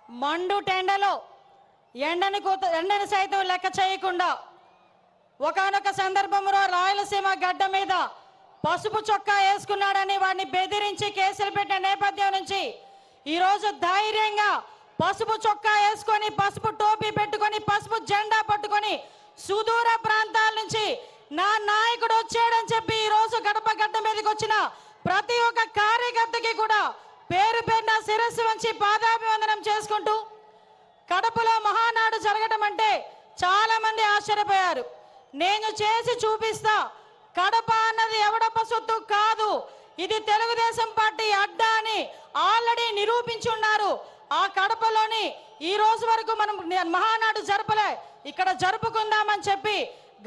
మండు టెండలో ఎండని సైతం లెక్క చేయకుండా ఒకానొక సందర్భంలో రాయలసీమ గడ్డ మీద పసుపు చొక్కా వేసుకున్నాడని వాడిని బెదిరించి కేసులు పెట్టిన నేపథ్యం నుంచి ఈరోజు ధైర్యంగా పసుపు చొక్కా వేసుకొని పసుపు టోపీ పెట్టుకొని పసుపు జెండా పట్టుకొని సుదూర ప్రాంతాల నుంచి నా నాయకుడు వచ్చాడని చెప్పి ఈరోజు గడప గడ్డ మీదకి వచ్చిన ప్రతి ఒక్క కార్యకర్తకి కూడా పేరు పేరున శిరస్సు వంచి పాదాభివందనం చేసుకుంటూ కడపలో మహానాడు జరగడం అంటే చాలా మంది ఆశ్చర్యపోయారు. నేను చేసి చూపిస్తా, కడప అన్నది ఎవడప్ప సొత్తు కాదు, ఇది తెలుగుదేశం పార్టీ అడ్డా అని ఆల్రెడీ నిరూపించున్నారు. ఆ కడపలోని ఈ రోజు వరకు మనం మహానాడు జరపలే, ఇక్కడ జరుపుకుందామని చెప్పి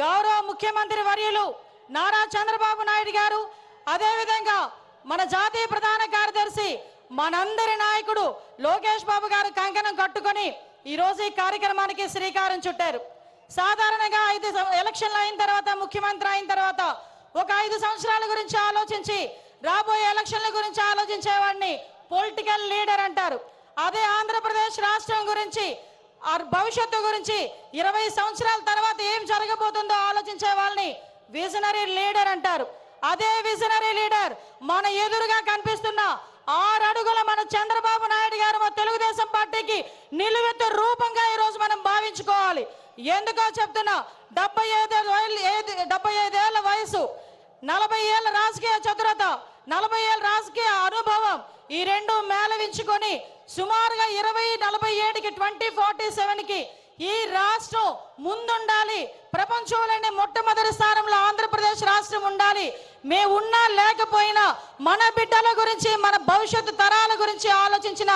గౌరవ ముఖ్యమంత్రి వర్యులు నారా చంద్రబాబు నాయుడు గారు, అదేవిధంగా మన జాతీయ ప్రధాన కార్యదర్శి మనందరి నాయకుడు లోకేష్ బాబు గారు కంకణం కట్టుకొని ఈరోజు ఈ కార్యక్రమానికి శ్రీకారం చుట్టారు. సాధారణంగా 5 ఎలక్షన్లు అయిన తర్వాత, ముఖ్యమంత్రి అయిన తర్వాత ఒక 5 సంవత్సరాల గురించి ఆలోచించి రాబోయే ఎలక్షన్ల గురించి ఆలోచించేవాడిని పొలిటికల్ లీడర్ అంటారు. అదే ఆంధ్రప్రదేశ్ రాష్ట్రం గురించి, భవిష్యత్తు గురించి 20 సంవత్సరాల తర్వాత ఏం జరగబోతుందో ఆలోచించే వాళ్ళని విజనరీ లీడర్ అంటారు. అదే విజనరీ లీడర్ మన ఎదురుగా కనిపిస్తున్న 6 అడుగుల మన చంద్రబాబు నాయుడు గారు మన తెలుగుదేశం పార్టీకి నిలువెత్తు రూపంగా ఈరోజు మనం భావించుకోవాలి. ఎందుకో చెప్తున్నా, 75 ఏళ్ల వయసు, 40 ఏళ్ల రాజకీయ చతురత, 40 ఏళ్ల రాజకీయ అనుభవం, ఈ రెండు మేళవించుకొని సుమారుగా 2047కి 2047కి ఈ రాష్ట్రం ముందుండాలి. ప్రపంచంలోనే మొట్టమొదటి స్థానంలో ఆంధ్రప్రదేశ్ రాష్ట్రం ఉండాలి. మేము ఉన్నా లేకపోయినా మన బిడ్డల గురించి, మన భవిష్యత్తు తరాల గురించి ఆలోచించిన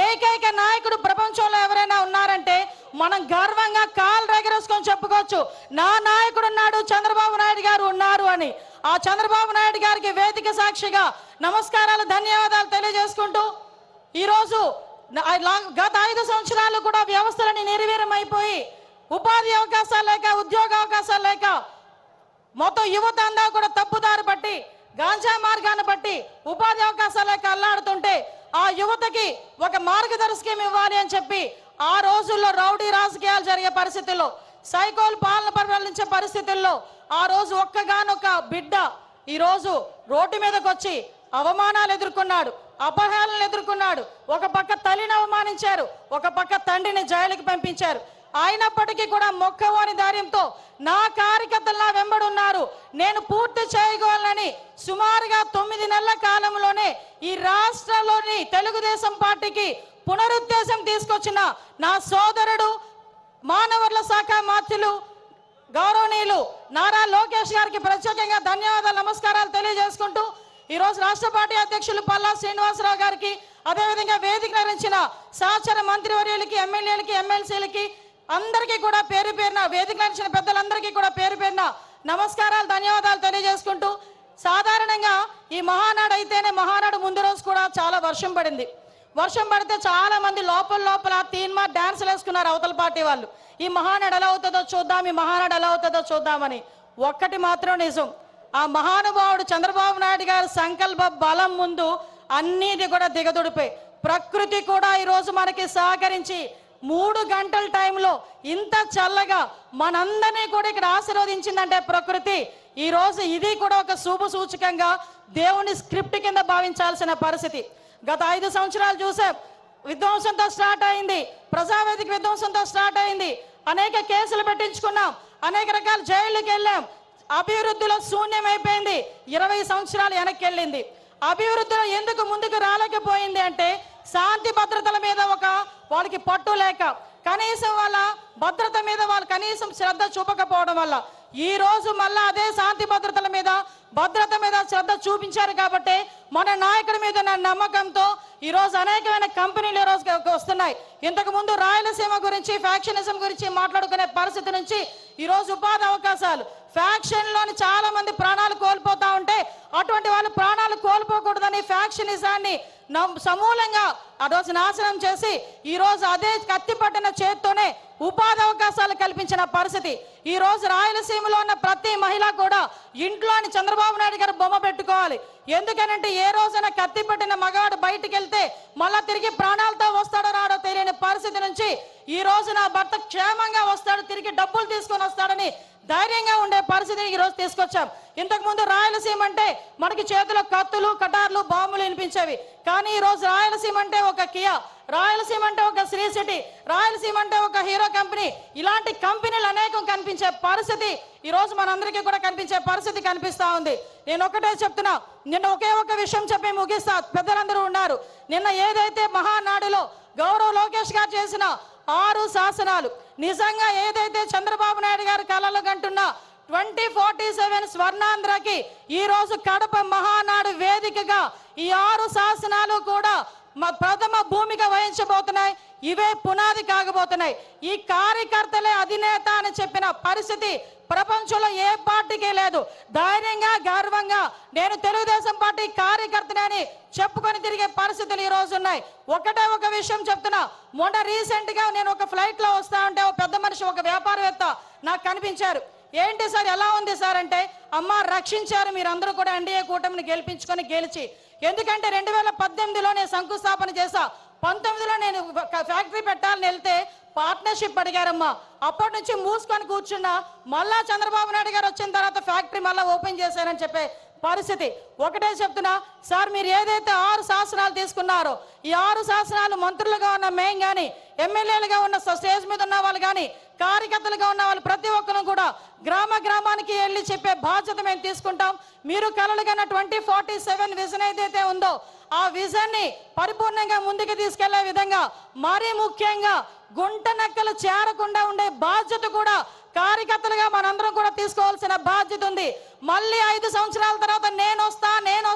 ఏకైక నాయకుడు ప్రపంచంలో ఎవరైనా ఉన్నారంటే మనం గర్వంగా కాలు రెగరేసుకొని చెప్పుకోవచ్చు, నా నాయకుడు ఉన్నాడు, చంద్రబాబు నాయుడు గారు ఉన్నారు అని. ఆ చంద్రబాబు నాయుడు గారికి వేదిక సాక్షిగా నమస్కారాలు, ధన్యవాదాలు తెలియజేసుకుంటూ ఈరోజు గత 5 సంవత్సరాలు కూడా వ్యవస్థలని నిర్వీర్యమైపోయి ఉపాధి అవకాశాలు లేక, ఉద్యోగ అవకాశాలు లేక మొత్తం యువత అంతా కూడా తప్పుదారి పట్టి గాంజా మార్గాన్ని బట్టి ఉపాధి అవకాశాలు లేక అల్లాడుతుంటే ఆ యువతకి ఒక మార్గదర్శకం ఇవ్వాలి అని చెప్పి ఆ రోజుల్లో రౌడీ రాజకీయాలు జరిగే పరిస్థితుల్లో, సైకోల్ పాలన పరిపాలించే పరిస్థితుల్లో ఆ రోజు ఒక్కగానొక్క బిడ్డ ఈరోజు రోడ్డు మీదకి వచ్చి అవమానాలు ఎదుర్కొన్నాడు, అపహేళనలు ఎదుర్కొన్నాడు. ఒక పక్క తల్లిని అవమానించారు, ఒక పక్క తండ్రిని జైలుకి పంపించారు. అయినప్పటికీ కూడా మొక్కవోని ధైర్యంతో నా కార్యకర్తలు నా వెంబడున్నారు, నేను పూర్తి చేయగలనని సుమారుగా 9 నెలల కాలంలోనే ఈ రాష్ట్రంలోని తెలుగుదేశం పార్టీకి పునరుద్ధేశం తీసుకొచ్చిన నా సోదరుడు మానవవనరుల శాఖ మంత్రులు గౌరవనీయులు నారా లోకేష్ గారికి ప్రత్యేకంగా ధన్యవాదాలు, నమస్కారాలు తెలియజేసుకుంటూ ఈరోజు రాష్ట్ర పార్టీ అధ్యక్షులు పల్లా శ్రీనివాసరావు గారికి, అదేవిధంగా వేదిక నిర్వహించిన సహచర మంత్రివర్యులకి, ఎమ్మెల్యేలకి, ఎమ్మెల్సీలకి అందరికీ కూడా పేరు పేరున, వేదిక నిర్వహించిన పెద్దలందరికీ కూడా పేరు పేరున నమస్కారాలు, ధన్యవాదాలు తెలియజేసుకుంటూ సాధారణంగా ఈ మహానాడు అయితేనే మహానాడు ముందు రోజు కూడా చాలా వర్షం పడింది. వర్షం పడితే చాలా మంది లోపల తీన్మా డాన్సులు వేసుకున్నారు అవతల పార్టీ వాళ్ళు. ఈ మహానాడు ఎలా అవుతుందో చూద్దాం, ఈ మహానాడు ఎలా అవుతుందో చూద్దామని. ఒక్కటి మాత్రం నిజం, ఆ మహానుభావుడు చంద్రబాబు నాయుడు గారి సంకల్ప బలం ముందు అన్నిది కూడా దిగదుడిపోయి ప్రకృతి కూడా ఈరోజు మనకి సహకరించి 3 గంటల టైంలో ఇంత చల్లగా మనందరినీ కూడా ఇక్కడ ఆశీర్వదించిందంటే ప్రకృతి. ఈరోజు ఇది కూడా ఒక శుభ సూచకంగా దేవుని స్క్రిప్ట్ కింద భావించాల్సిన పరిస్థితి. గత 5 సంవత్సరాలు చూసాం, విధ్వంసంతో స్టార్ట్ అయింది, ప్రజావేదిక విధ్వంసంతో స్టార్ట్ అయింది, అనేక కేసులు పెట్టించుకున్నాం, అనేక రకాల జైళ్ళకి వెళ్ళాం. అభివృద్ధిలో శూన్యమైపోయింది, 20 సంవత్సరాలు వెనక్కి వెళ్ళింది. అభివృద్ధిలో ఎందుకు ముందుకు రాలేకపోయింది అంటే శాంతి భద్రతల మీద వాళ్ళకి పట్టు లేక, కనీసం వాళ్ళ భద్రత మీద వాళ్ళు కనీసం శ్రద్ధ చూపకపోవడం వల్ల ఈ రోజు మళ్ళా అదే శాంతి భద్రతల మీద, భద్రత మీద శ్రద్ధ చూపించారు. కాబట్టి మన నాయకుడి మీద నా నమ్మకంతో ఈరోజు అనేకమైన కంపెనీలు ఈరోజు వస్తున్నాయి. ఇంతకు ముందు రాయలసీమ గురించి, ఫ్యాక్షనిజం గురించి మాట్లాడుకునే పరిస్థితి నుంచి ఈరోజు ఉపాధి అవకాశాలు, ఫ్యాక్షన్లోని చాలా మంది ప్రాణాలు కోల్పోతా ఉంటే అటువంటి వాళ్ళు ప్రాణాలు కోల్పోకూడదని ఫ్యాక్షనిజాన్ని సమూలంగా ఆ రోజు నాశనం చేసి ఈరోజు అదే కత్తి పట్టిన చేత్తోనే ఉపాధి అవకాశాలు కల్పించిన పరిస్థితి. ఈ రోజు రాయలసీమలో ఉన్న ప్రతి మహిళ కూడా ఇంట్లోని చంద్రబాబు నాయుడు గారు బొమ్మ పెట్టుకోవాలి. ఎందుకనంటే ఏ రోజైనా కత్తి పట్టిన మగవాడు బయటికి వెళ్తే మళ్ళా తిరిగి ప్రాణాలతో వస్తాడో రాడో తెలియని నుంచి ఈ రోజు నా భర్త క్షేమంగా వస్తాడు, తిరిగి డబ్బులు తీసుకొని వస్తాడని ధైర్యంగా ఉండే పరిస్థితిని ఈ రోజు తీసుకొచ్చాం. ఇంతకు ముందు రాయలసీమ అంటే మనకి చేతిలో కత్తులు, కటార్లు, బాంబులు వినిపించేవి. కానీ ఈ రోజు రాయలసీమ అంటే ఒక కియా, రాయలసీమ అంటే ఒక శ్రీ సిటీ, రాయలసీమ అంటే ఒక హీరో కంపెనీ, ఇలాంటి కంపెనీలు అనేకం కనిపించే పరిస్థితి ఈ రోజు మనందరికీ కూడా కనిపించే పరిస్థితి కనిపిస్తా ఉంది. నేను ఒకటే చెప్తున్నా, నిన్న ఒకే ఒక విషయం చెప్పి ముగిస్తా. పెద్దలందరూ ఉన్నారు. నిన్న ఏదైతే మహానాడులో గౌరవ్ లోకేష్ గారు చేసిన 6 శాసనాలు, నిజంగా ఏదైతే చంద్రబాబు నాయుడు గారు కలలు కంటున్న 2047 స్వర్ణాంధ్రకి ఈ రోజు కడప మహానాడు వేదికగా ఈ 6 శాసనాలు కూడా ప్రథమ భూమిక వహించబోతున్నాయి. ఇవే పునాది కాగబోతున్నాయి. ఈ కార్యకర్తలే అధినేత అని చెప్పిన పరిస్థితి ప్రపంచంలో ఏ పార్టీకి లేదు. ధైర్యంగా, గర్వంగా నేను తెలుగుదేశం పార్టీ కార్యకర్తనని చెప్పుకొని తిరిగే పరిస్థితులు ఈ రోజు ఉన్నాయి. ఒకటే ఒక విషయం చెప్తున్నా. మొన్న రీసెంట్ గా నేను ఒక ఫ్లైట్ లో వస్తా ఉంటే ఒక పెద్ద మనిషి, ఒక వ్యాపారవేత్త నాకు కనిపించారు. ఏంటి సార్ ఎలా ఉంది సార్ అంటే, అమ్మ రక్షించారు మీరందరూ కూడా ఎన్డీఏ కూటమిని గెలిచి. ఎందుకంటే 2018లో నేను శంకుస్థాపన చేశా, 19లో నేను ఫ్యాక్టరీ పెట్టాలని వెళ్తే పార్ట్నర్షిప్ అడిగారమ్మా. అప్పటి నుంచి మూసుకొని కూర్చున్నా. మళ్ళా చంద్రబాబు నాయుడు గారు వచ్చిన తర్వాత ఫ్యాక్టరీ మళ్ళీ ఓపెన్ చేశారని చెప్పే పరిస్థితి. ఒకటే చెప్తున్నా సార్, మీరు ఏదైతే 6 శాసనాలు తీసుకున్నారో ఈ 6 శాసనాలు మంత్రులుగా ఉన్న మేం కానీ, ఎమ్మెల్యేలుగా ఉన్న స్టేజ్ మీద ఉన్న వాళ్ళు కానీ, కార్యకర్తలుగా ఉన్న వాళ్ళు ప్రతి ఒక్కరు కూడా గ్రామానికి వెళ్ళి చెప్పే బాధ్యత మేము తీసుకుంటాం. మీరు కలలుగన్న 2047 విజన్ ఏదైతే ఉందో ఆ విజన్ ని పరిపూర్ణంగా ముందుకు తీసుకెళ్లే విధంగా, మరీ ముఖ్యంగా గుంట నక్కలు చేరకుండా ఉండే బాధ్యత కూడా కార్యకర్తలుగా మనందరం కూడా తీసుకోవాల్సిన బాధ్యత ఉంది. మళ్ళీ 5 సంవత్సరాల తర్వాత నేను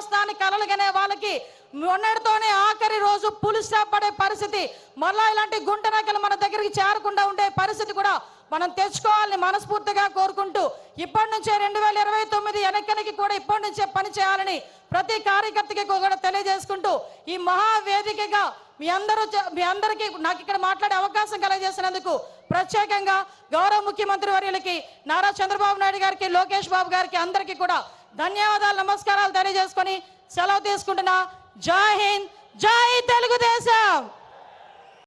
వస్తా అని కలలుగనే వాళ్ళకి మొన్నటితోనే ఆఖరి రోజు పులి స్టాప్ పడే పరిస్థితి, మళ్ళా ఇలాంటి గుంట నక్కలు మన దగ్గరికి చేరకుండా ఉండే పరిస్థితి కూడా మనం తెచ్చుకోవాలని మనస్ఫూర్తిగా కోరుకుంటూ, ఇప్పటి నుంచే 2029 ఎన్నికలకి కూడా ఇప్పటి నుంచే పని చేయాలని ప్రతి కార్యకర్తకి కూడా తెలియజేసుకుంటూ, ఈ మహావేదికగా మీ అందరికీ నాకు ఇక్కడ మాట్లాడే అవకాశం కలగజేసినందుకు ప్రత్యేకంగా గౌరవ ముఖ్యమంత్రి వర్యులకి, నారా చంద్రబాబు నాయుడు గారికి, లోకేష్ బాబు గారికి అందరికీ కూడా ధన్యవాదాలు, నమస్కారాలు తెలియజేసుకొని సెలవు తీసుకుంటున్నా. జై హింద్, జై తెలుగుదేశం.